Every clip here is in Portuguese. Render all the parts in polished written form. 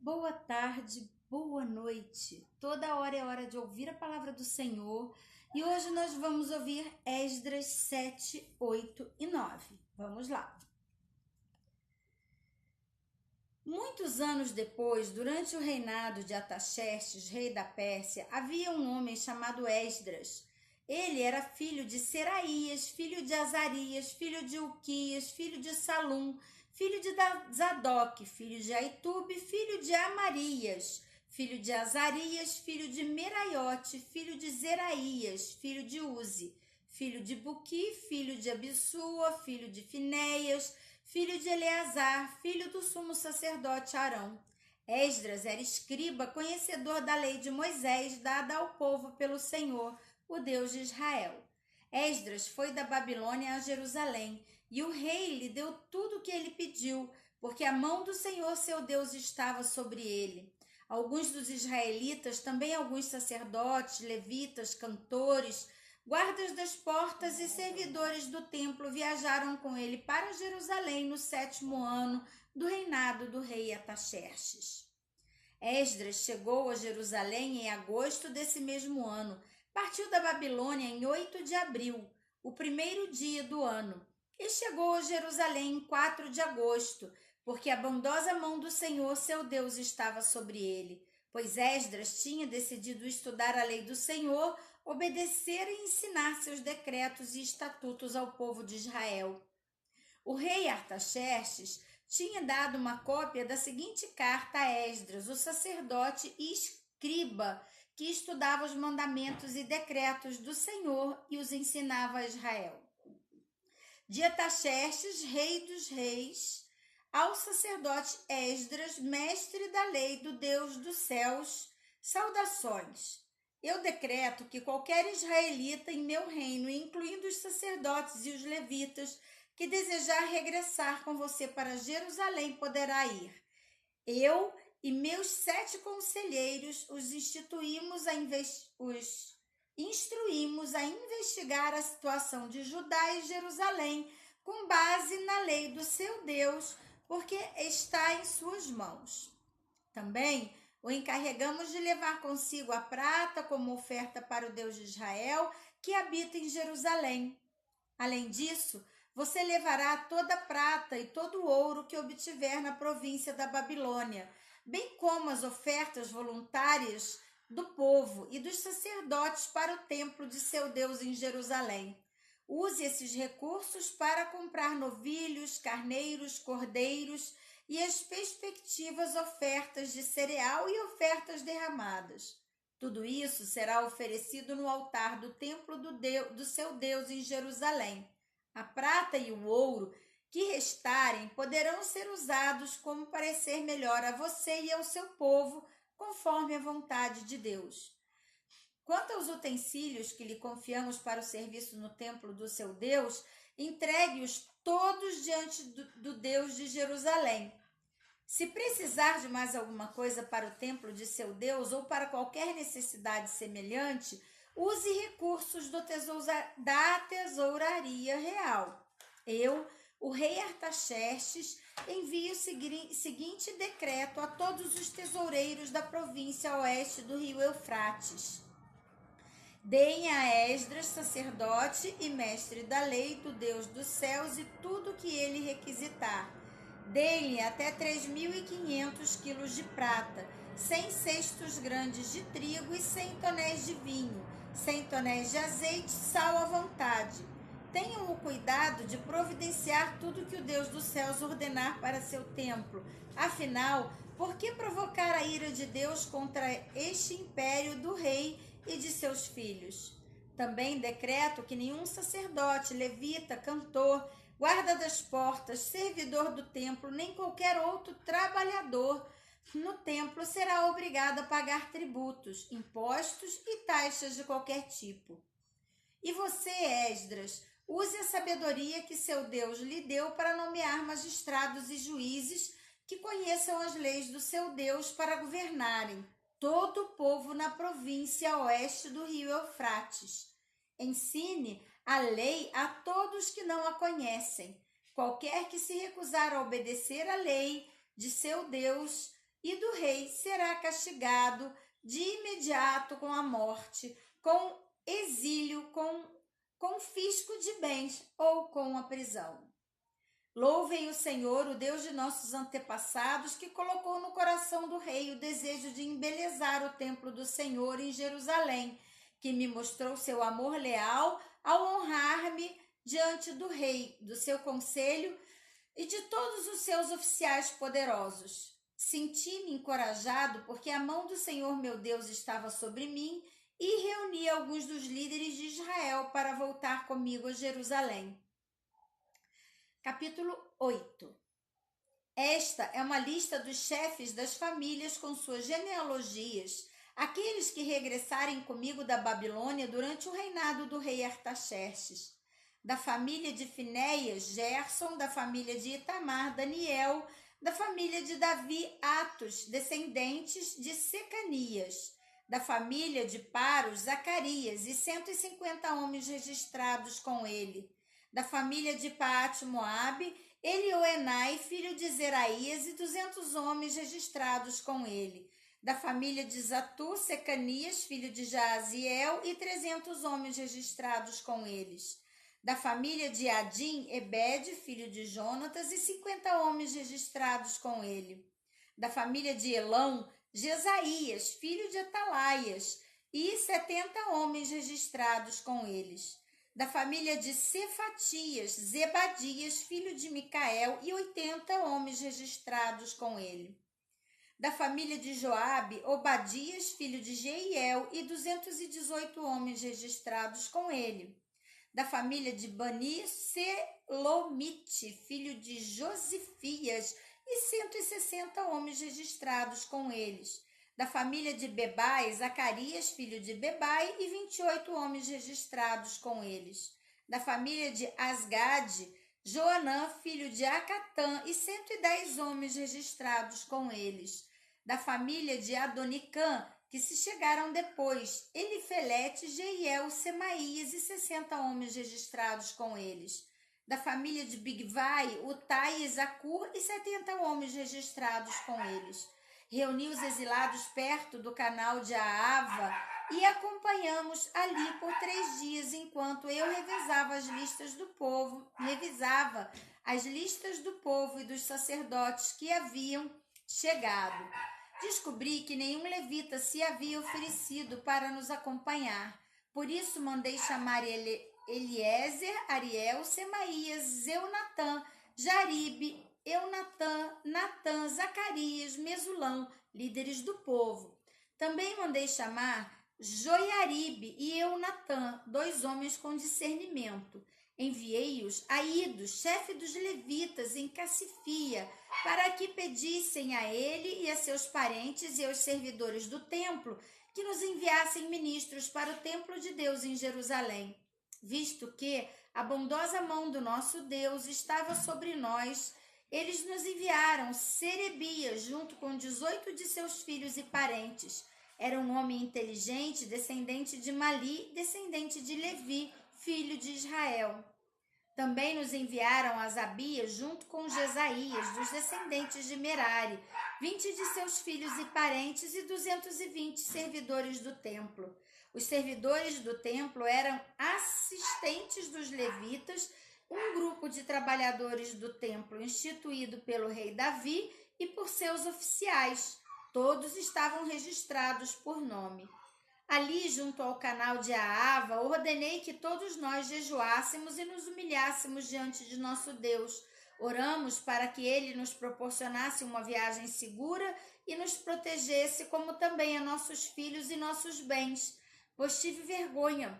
Boa tarde, boa noite. Toda hora é hora de ouvir a palavra do Senhor e hoje nós vamos ouvir Esdras 7, 8 e 9. Vamos lá. Muitos anos depois, durante o reinado de Ataxerxes, rei da Pérsia, havia um homem chamado Esdras. Ele era filho de Seraías, filho de Azarias, filho de Uquias, filho de Salum, filho de Zadok, filho de Aitube, filho de Amarias, filho de Azarias, filho de Meraiote, filho de Zeraías, filho de Uzi, filho de Buqui, filho de Abissua, filho de Finéias, filho de Eleazar, filho do sumo sacerdote Arão. Esdras era escriba, conhecedor da lei de Moisés, dada ao povo pelo Senhor, o Deus de Israel. Esdras foi da Babilônia a Jerusalém, e o rei lhe deu tudo o que ele pediu, porque a mão do Senhor seu Deus estava sobre ele. Alguns dos israelitas, também alguns sacerdotes, levitas, cantores, guardas das portas e servidores do templo viajaram com ele para Jerusalém no 7º ano do reinado do rei Ataxerxes. Esdras chegou a Jerusalém em agosto desse mesmo ano. Partiu da Babilônia em 8 de abril, o primeiro dia do ano, e chegou a Jerusalém em 4 de agosto, porque a bondosa mão do Senhor seu Deus estava sobre ele, pois Esdras tinha decidido estudar a lei do Senhor, obedecer e ensinar seus decretos e estatutos ao povo de Israel. O rei Artaxerxes tinha dado uma cópia da seguinte carta a Esdras, o sacerdote e escriba, que estudava os mandamentos e decretos do Senhor e os ensinava a Israel. De Artaxerxes, rei dos reis, ao sacerdote Esdras, mestre da lei do Deus dos céus, saudações. Eu decreto que qualquer israelita em meu reino, incluindo os sacerdotes e os levitas, que desejar regressar com você para Jerusalém, poderá ir. Eu e meus 7 conselheiros os instruímos a investigar a situação de Judá e Jerusalém com base na lei do seu Deus, porque está em suas mãos. Também o encarregamos de levar consigo a prata como oferta para o Deus de Israel, que habita em Jerusalém. Além disso, você levará toda a prata e todo o ouro que obtiver na província da Babilônia, bem como as ofertas voluntárias do povo e dos sacerdotes para o templo de seu Deus em Jerusalém. Use esses recursos para comprar novilhos, carneiros, cordeiros e as respectivas ofertas de cereal e ofertas derramadas. Tudo isso será oferecido no altar do templo do seu Deus em Jerusalém. A prata e o ouro que restarem poderão ser usados como parecer melhor a você e ao seu povo, conforme a vontade de Deus. Quanto aos utensílios que lhe confiamos para o serviço no templo do seu Deus, entregue-os todos diante do Deus de Jerusalém. Se precisar de mais alguma coisa para o templo de seu Deus ou para qualquer necessidade semelhante, use recursos da tesouraria real. Eu, o rei Artaxerxes, envio o seguinte decreto a todos os tesoureiros da província oeste do rio Eufrates. Deem a Esdras, sacerdote e mestre da lei do Deus dos céus, e tudo o que ele requisitar. Deem-lhe até 3.500 quilos de prata, 100 cestos grandes de trigo e 100 tonéis de vinho, 100 tonéis de azeite, sal à vontade. Tenham o cuidado de providenciar tudo que o Deus dos céus ordenar para seu templo. Afinal, por que provocar a ira de Deus contra este império do rei e de seus filhos? Também decreto que nenhum sacerdote, levita, cantor, guarda das portas, servidor do templo, nem qualquer outro trabalhador no templo será obrigado a pagar tributos, impostos e taxas de qualquer tipo. E você, Esdras, use a sabedoria que seu Deus lhe deu para nomear magistrados e juízes que conheçam as leis do seu Deus para governarem todo o povo na província oeste do rio Eufrates. Ensine a lei a todos que não a conhecem. Qualquer que se recusar a obedecer à lei de seu Deus e do rei será castigado de imediato com a morte, com exílio, com confisco de bens ou com a prisão. Louvem o Senhor, o Deus de nossos antepassados, que colocou no coração do rei o desejo de embelezar o templo do Senhor em Jerusalém, que me mostrou seu amor leal ao honrar-me diante do rei, do seu conselho e de todos os seus oficiais poderosos. Senti-me encorajado porque a mão do Senhor meu Deus estava sobre mim e reuni alguns dos líderes de Israel para voltar comigo a Jerusalém. Capítulo 8. Esta é uma lista dos chefes das famílias com suas genealogias, aqueles que regressarem comigo da Babilônia durante o reinado do rei Artaxerxes. Da família de Finéias, Gerson; da família de Itamar, Daniel; da família de Davi, Atos, descendentes de Secanias; da família de Paros, Zacarias e 150 homens registrados com ele; da família de Paate-Moabe, Elioenai, filho de Zeraías, e 200 homens registrados com ele; da família de Zatu, Secanias, filho de Jaaziel, e 300 homens registrados com eles; da família de Adim, Ebed, filho de Jonatas, e 50 homens registrados com ele; da família de Elão, Jesaías, filho de Atalaias, e 70 homens registrados com eles; da família de Cefatias, Zebadias, filho de Micael, e 80 homens registrados com ele; da família de Joabe, Obadias, filho de Jeiel, e 218 homens registrados com ele; da família de Bani, Selomite, filho de Josifias, e 160 homens registrados com eles; da família de Bebai, Zacarias, filho de Bebai, e 28 homens registrados com eles; da família de Asgade, Joanã, filho de Acatã, e 110 homens registrados com eles; da família de Adonicã, que se chegaram depois, Elifelete, Jeiel, Semaías, e 60 homens registrados com eles; da família de Bigvai, Utai e Zacur, e 70 homens registrados com eles. Reuni os exilados perto do canal de Aava e acompanhamos ali por 3 dias, enquanto eu revisava as listas do povo e dos sacerdotes que haviam chegado. Descobri que nenhum levita se havia oferecido para nos acompanhar. Por isso mandei chamar Eliezer, Ariel, Semaías, Zeunatã, Jaribe, Eunatã, Natã, Zacarias, Mesulão, líderes do povo. Também mandei chamar Joiaribe e Eunatã, 2 homens com discernimento. Enviei-os a Ido, chefe dos levitas, em Cassifia, para que pedissem a ele e a seus parentes e aos servidores do templo que nos enviassem ministros para o templo de Deus em Jerusalém, visto que a bondosa mão do nosso Deus estava sobre nós. Eles nos enviaram Serebias, junto com 18 de seus filhos e parentes. Era um homem inteligente, descendente de Mali, descendente de Levi, filho de Israel. Também nos enviaram Asabias, junto com Jesaías, dos descendentes de Merari, 20 de seus filhos e parentes, e 220 servidores do templo. Os servidores do templo eram assistentes dos levitas, um grupo de trabalhadores do templo instituído pelo rei Davi e por seus oficiais. Todos estavam registrados por nome. Ali, junto ao canal de Aava, ordenei que todos nós jejuássemos e nos humilhássemos diante de nosso Deus. Oramos para que ele nos proporcionasse uma viagem segura e nos protegesse, como também a nossos filhos e nossos bens, pois tive vergonha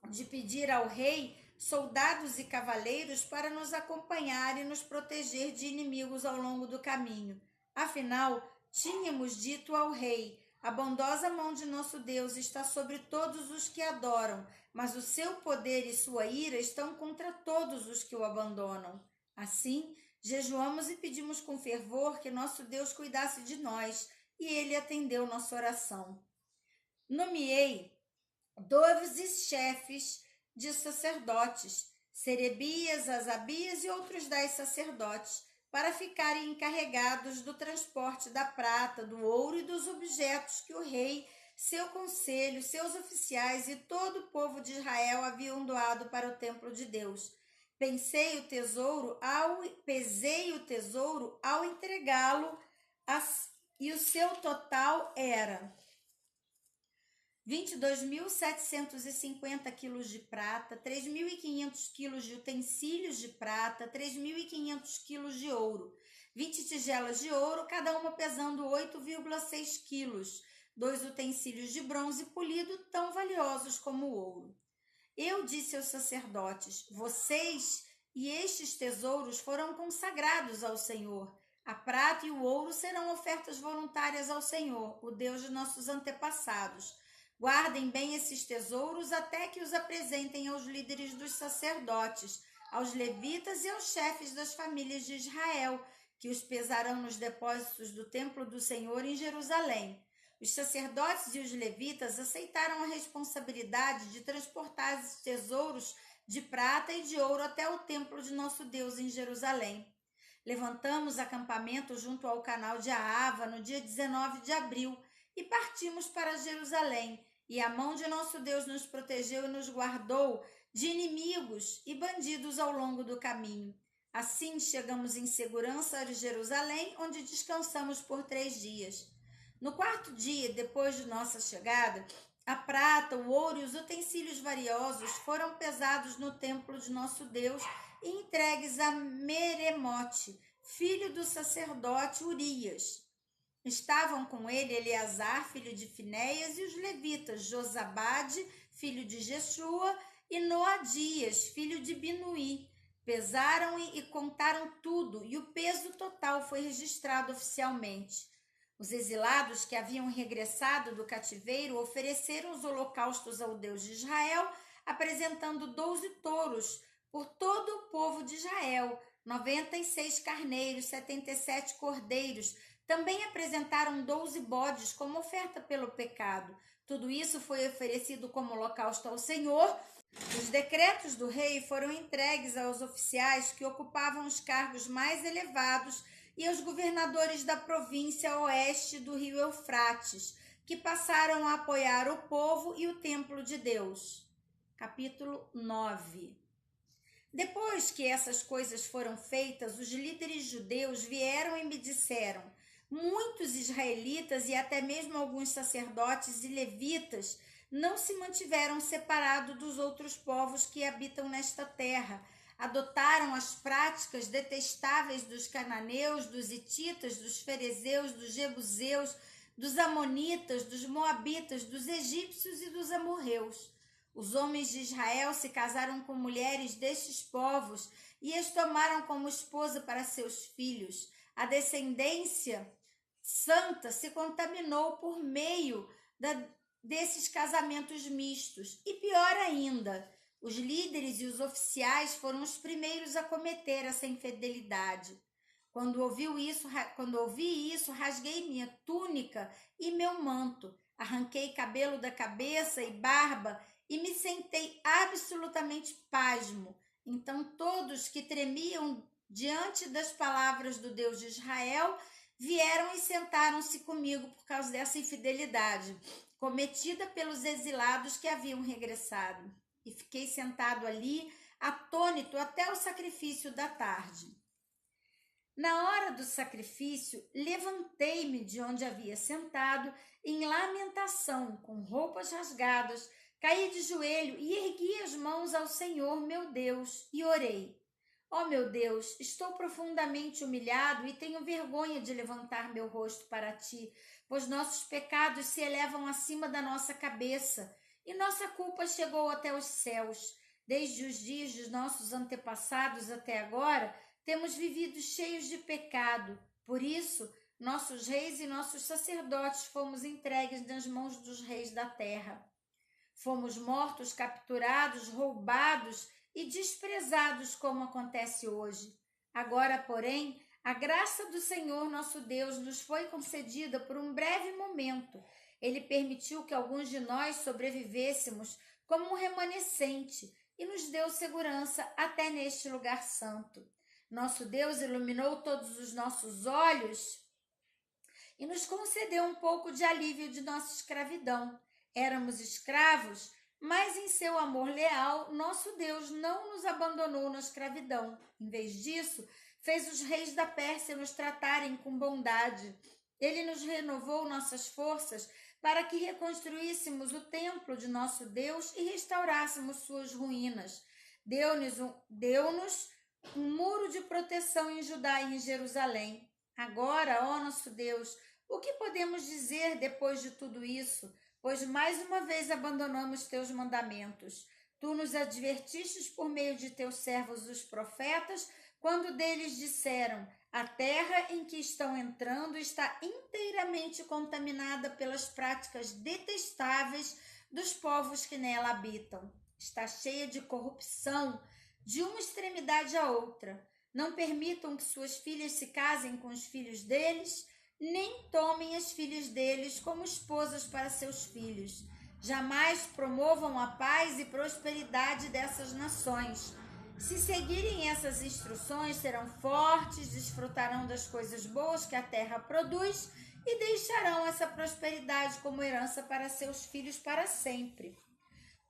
de pedir ao rei soldados e cavaleiros para nos acompanhar e nos proteger de inimigos ao longo do caminho. Afinal, tínhamos dito ao rei: a bondosa mão de nosso Deus está sobre todos os que adoram, mas o seu poder e sua ira estão contra todos os que o abandonam. Assim, jejuamos e pedimos com fervor que nosso Deus cuidasse de nós, e ele atendeu nossa oração. Nomeei 12 chefes de sacerdotes, Serebias, Asabias e outros 10 sacerdotes. para ficarem encarregados do transporte da prata, do ouro e dos objetos que o rei, seu conselho, seus oficiais e todo o povo de Israel haviam doado para o templo de Deus. Pesei o tesouro ao entregá-lo, e o seu total era 22.750 quilos de prata, 3.500 quilos de utensílios de prata, 3.500 quilos de ouro, 20 tigelas de ouro, cada uma pesando 8,6 quilos, 2 utensílios de bronze polido, tão valiosos como o ouro. Eu disse aos sacerdotes: vocês e estes tesouros foram consagrados ao Senhor. A prata e o ouro serão ofertas voluntárias ao Senhor, o Deus de nossos antepassados. Guardem bem esses tesouros até que os apresentem aos líderes dos sacerdotes, aos levitas e aos chefes das famílias de Israel, que os pesarão nos depósitos do templo do Senhor em Jerusalém. Os sacerdotes e os levitas aceitaram a responsabilidade de transportar os tesouros de prata e de ouro até o templo de nosso Deus em Jerusalém. Levantamos acampamento junto ao canal de Ahava no dia 19 de abril e partimos para Jerusalém. E a mão de nosso Deus nos protegeu e nos guardou de inimigos e bandidos ao longo do caminho. Assim chegamos em segurança a Jerusalém, onde descansamos por 3 dias. No 4º dia, depois de nossa chegada, a prata, o ouro e os utensílios valiosos foram pesados no templo de nosso Deus e entregues a Meremote, filho do sacerdote Urias. Estavam com ele Eleazar, filho de Finéias, e os levitas Josabade, filho de Jeshua, e Noadias, filho de Binuí. Pesaram e contaram tudo, e o peso total foi registrado oficialmente. Os exilados que haviam regressado do cativeiro ofereceram os holocaustos ao Deus de Israel, apresentando 12 touros por todo o povo de Israel, 96 carneiros, 77 cordeiros. Também apresentaram 12 bodes como oferta pelo pecado. Tudo isso foi oferecido como holocausto ao Senhor. Os decretos do rei foram entregues aos oficiais que ocupavam os cargos mais elevados e aos governadores da província oeste do rio Eufrates, que passaram a apoiar o povo e o templo de Deus. Capítulo 9. Depois que essas coisas foram feitas, os líderes judeus vieram e me disseram: muitos israelitas e até mesmo alguns sacerdotes e levitas não se mantiveram separados dos outros povos que habitam nesta terra. Adotaram as práticas detestáveis dos cananeus, dos hititas, dos ferezeus, dos jebuseus, dos amonitas, dos moabitas, dos egípcios e dos amorreus. Os homens de Israel se casaram com mulheres destes povos e as tomaram como esposa para seus filhos. A descendência santa se contaminou por meio desses casamentos mistos. E pior ainda, os líderes e os oficiais foram os primeiros a cometer essa infidelidade. Quando ouvi isso, rasguei minha túnica e meu manto, arranquei cabelo da cabeça e barba e me sentei absolutamente pasmo. Então todos que tremiam diante das palavras do Deus de Israel vieram e sentaram-se comigo por causa dessa infidelidade cometida pelos exilados que haviam regressado. E fiquei sentado ali, atônito até o sacrifício da tarde. Na hora do sacrifício, levantei-me de onde havia sentado, em lamentação, com roupas rasgadas, caí de joelho e ergui as mãos ao Senhor, meu Deus, e orei. Ó meu Deus, estou profundamente humilhado e tenho vergonha de levantar meu rosto para ti, pois nossos pecados se elevam acima da nossa cabeça e nossa culpa chegou até os céus. Desde os dias dos nossos antepassados até agora, temos vivido cheios de pecado. Por isso, nossos reis e nossos sacerdotes fomos entregues nas mãos dos reis da terra. Fomos mortos, capturados, roubados e desprezados, como acontece hoje. Agora, porém, a graça do Senhor nosso Deus nos foi concedida por um breve momento. Ele permitiu que alguns de nós sobrevivêssemos como um remanescente e nos deu segurança até neste lugar santo. Nosso Deus iluminou todos os nossos olhos e nos concedeu um pouco de alívio de nossa escravidão. Éramos escravos, mas em seu amor leal, nosso Deus não nos abandonou na escravidão. Em vez disso, fez os reis da Pérsia nos tratarem com bondade. Ele nos renovou nossas forças para que reconstruíssemos o templo de nosso Deus e restaurássemos suas ruínas. Deu-nos um muro de proteção em Judá e em Jerusalém. Agora, ó nosso Deus, o que podemos dizer depois de tudo isso? Pois mais uma vez abandonamos teus mandamentos. Tu nos advertistes por meio de teus servos os profetas, quando deles disseram: a terra em que estão entrando está inteiramente contaminada pelas práticas detestáveis dos povos que nela habitam. Está cheia de corrupção, de uma extremidade à outra. Não permitam que suas filhas se casem com os filhos deles, nem tomem as filhas deles como esposas para seus filhos. Jamais promovam a paz e prosperidade dessas nações. Se seguirem essas instruções, serão fortes, desfrutarão das coisas boas que a terra produz e deixarão essa prosperidade como herança para seus filhos para sempre.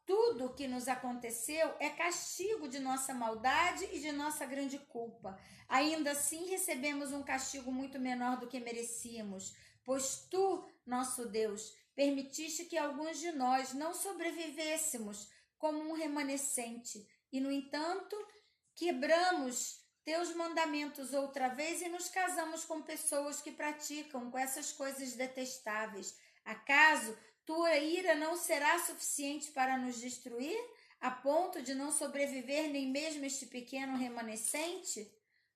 Tudo o que nos aconteceu é castigo de nossa maldade e de nossa grande culpa. Ainda assim, recebemos um castigo muito menor do que merecíamos, pois tu, nosso Deus, permitiste que alguns de nós não sobrevivêssemos como um remanescente. E, no entanto, quebramos teus mandamentos outra vez e nos casamos com pessoas que praticam com essas coisas detestáveis. Acaso tua ira não será suficiente para nos destruir, a ponto de não sobreviver nem mesmo este pequeno remanescente?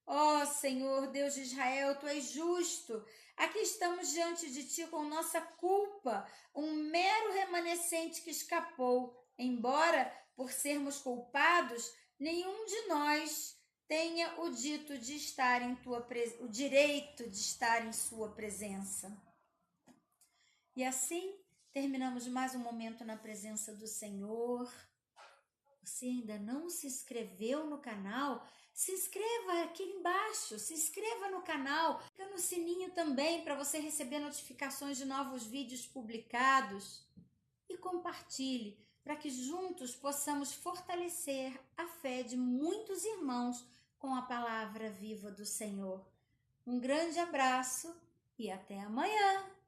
Ó Senhor, Deus de Israel, tu és justo. Aqui estamos diante de ti com nossa culpa, um mero remanescente que escapou, embora, por sermos culpados, nenhum de nós tenha o direito de estar em sua presença. E assim, terminamos mais um momento na presença do Senhor. Você ainda não se inscreveu no canal? Se inscreva aqui embaixo, se inscreva no canal, clica no sininho também para você receber notificações de novos vídeos publicados. E compartilhe para que juntos possamos fortalecer a fé de muitos irmãos com a palavra viva do Senhor. Um grande abraço e até amanhã!